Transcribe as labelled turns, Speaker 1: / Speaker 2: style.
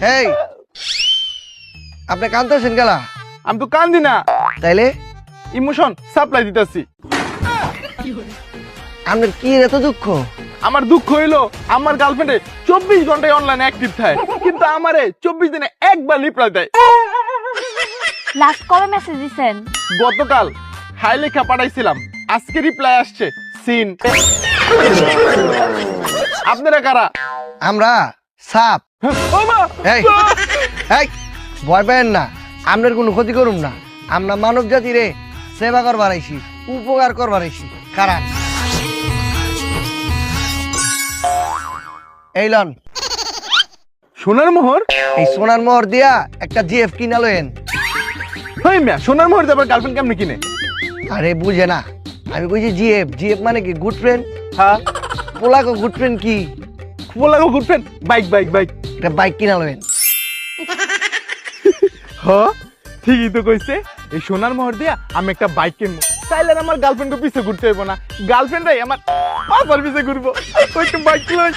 Speaker 1: হেই, আপনি কাঁদতেছেন গেলা?
Speaker 2: আমি তো কান্দি না,
Speaker 1: তাইলে
Speaker 2: ইমোশন সাপ্লাই দিতেছি।
Speaker 1: আপনার কি এত দুঃখ?
Speaker 2: আমার দুঃখ হইলো আমার গার্লফ্রেন্ডে 24 ঘন্টায় অনলাইনে অ্যাক্টিভ থাকে, কিন্তু আমারে 24 দিনে একবার রিপ্লাই দেয়।
Speaker 3: লাস্ট কবে মেসেজ দিছেন?
Speaker 2: গতকাল হাই লেখা পাঠাইছিলাম, আজকে রিপ্লাই আসছে সিন। আপনারা কারা?
Speaker 1: আমরা সাপ।
Speaker 2: ও মা!
Speaker 1: এই এই ভয় পেয়েন না, আপনার কোনো ক্ষতি করুম না। আমরা মানব জাতিরে সেবা করবার আইছি, উপকার করবার আইছি। কারণ এই লন,
Speaker 2: সোনার মোহর?
Speaker 1: এই সোনার মোহর দিয়া একটা জিএফ কিনা লয়েন।
Speaker 2: হই মিয়া, সোনার মোহর দিয়ে আবার গার্লফ্রেন্ড কেমনে কিনে?
Speaker 1: আরে বুঝে না, আমি কইছি জিএফ। জিএফ মানে কি? Good friend.
Speaker 2: হ্যাঁ,
Speaker 1: পোলাকো গুড ফ্রেন্ড কি?
Speaker 2: বলাগো গার্লফ্রেন্ড। Bike bike bike.
Speaker 1: একটা বাইক কিনা লয়েন।
Speaker 2: হ্যাঁ, ঠিকই তো কইছে। এই সোনার মোহর দিয়া আমি একটা বাইক কিনবো, তাইলে আর আমার গার্লফ্রেন্ডকে পিছে ঘুরতে হইব না। গার্লফ্রেন্ডরাই আমার পাপার পিছে ঘুরবো। ওই তো বাইক লই।